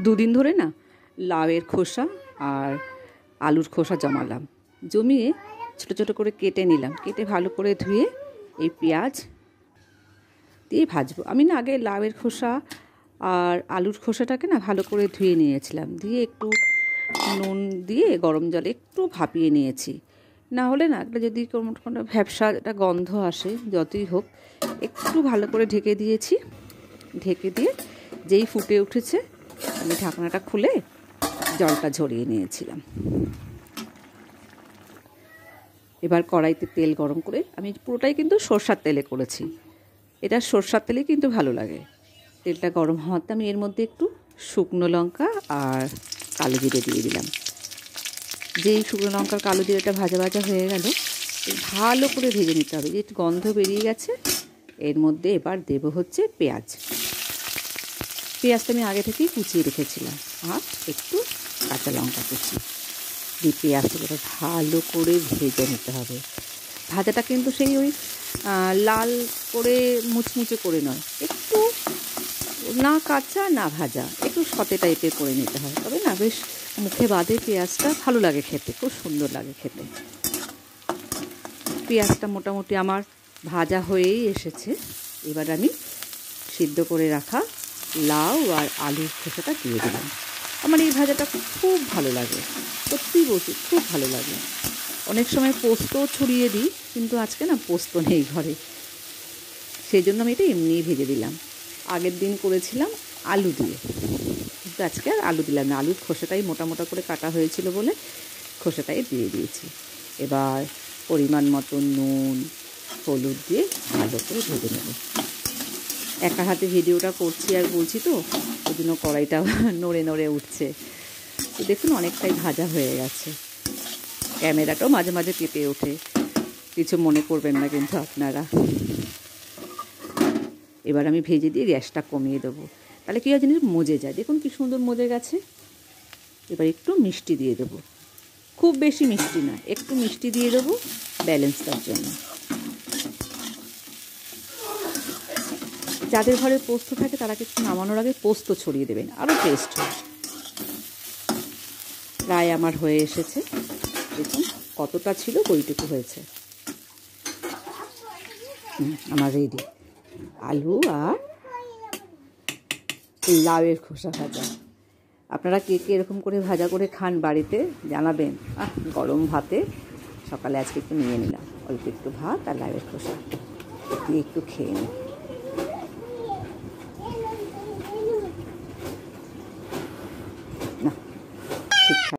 দুদিন ধরে না লাউয়ের খোসা আর আলুর খোসা জমালাম, জমিয়ে ছোটো ছোটো করে কেটে নিলাম, কেটে ভালো করে ধুয়ে এই পেঁয়াজ দিয়ে ভাজবো। আমি না আগে লাউয়ের খোসা আর আলুর খোসাটাকে না ভালো করে ধুয়ে নিয়েছিলাম, দিয়ে একটু নুন দিয়ে গরম জলে একটু ভাপিয়ে নিয়েছি। না হলে না একটা যদি কোনো ভ্যাপসা একটা গন্ধ আসে, যতই হোক একটু ভালো করে ঢেকে দিয়েছি। ঢেকে দিয়ে যেই ফুটে উঠেছে আমি ঢাকনাটা খুলে জলটা ঝরিয়ে নিয়েছিলাম। এবার কড়াইতে তেল গরম করে, আমি পুরোটাই কিন্তু সরষার তেলে করেছি, এটা সরষার তেলে কিন্তু ভালো লাগে। তেলটা গরম হওয়াতে আমি এর মধ্যে একটু শুকনো লঙ্কা আর কালো জিরে দিয়ে দিলাম। যেই শুকনো লঙ্কার কালো জিরেটা ভাজা ভাজা হয়ে গেল, ভালো করে ভেজে নিতে হবে। যে গন্ধ বেরিয়ে গেছে, এর মধ্যে এবার দেব হচ্ছে পেঁয়াজ। পেঁয়াজটা আমি আগে থেকেই কুচিয়ে রেখেছিলাম, আর একটু কাঁচা লঙ্কা কুচি দিয়ে পেঁয়াজটা ভালো করে ভেজে নিতে হবে। ভাজাটা কিন্তু সেই ওই লাল করে মুচমুচে করে নয়, একটু না কাঁচা না ভাজা, একটু সতে টাইপের করে নিতে হয়, তবে না বেশ মুখে বাঁধে পেঁয়াজটা ভালো লাগে খেতে, খুব সুন্দর লাগে খেতে। পেঁয়াজটা মোটামুটি আমার ভাজা হয়েই এসেছে। এবার আমি সিদ্ধ করে রাখা লাউ আর আলুর খোসাটা দিয়ে দিলাম। আমার এই ভাজাটা খুব ভালো লাগে, সত্যিই বলছি খুব ভালো লাগে। অনেক সময় পোস্তও ছড়িয়ে দিই, কিন্তু আজকে না পোস্ত নেই ঘরে, সেই জন্য আমি এটা এমনিই ভেজে দিলাম। আগের দিন করেছিলাম আলু দিয়ে, কিন্তু আজকে আর আলু দিলাম না, আলুর খোসাটাই মোটা মোটা করে কাটা হয়েছিল বলে খোসাটাই দিয়ে দিয়েছি। এবার পরিমাণ মতো নুন হলুদ দিয়ে ভালো করে ভেজে নেব। একা হাতে ভিডিওটা করছি আর বলছি তো, ওই জন্য কড়াইটা নড়ে নড়ে উঠছে। তো দেখুন অনেকটাই ভাজা হয়ে গেছে। ক্যামেরাটাও মাঝে মাঝে কেঁপে ওঠে, কিছু মনে করবেন না কিন্তু আপনারা। এবার আমি ভেজে দিয়ে গ্যাসটা কমিয়ে দেবো, তাহলে কী হয় জিনিস মজে যায়। দেখুন কি সুন্দর মজে গেছে। এবার একটু মিষ্টি দিয়ে দেবো, খুব বেশি মিষ্টি না, একটু মিষ্টি দিয়ে দেবো ব্যালেন্সটার জন্য। যাদের ঘরে পোস্ত থাকে তারা কিছু নামানোর আগে পোস্ত ছড়িয়ে দেবেন, আরও টেস্ট হয়। প্রায় আমার হয়ে এসেছে, দেখুন কতটা ছিল ওইটুকু হয়েছে। আমার রেডি আলু আর লাউয়ের খোসা ভাজা। আপনারা কে কে এরকম করে ভাজা করে খান বাড়িতে জানাবেন। গরম ভাতে সকালে আজকে একটু নিয়ে নিলাম, অল্প একটু ভাত আর লাউয়ের খোসা দিয়ে একটু খেয়ে নিই। না ঠিকঠাক।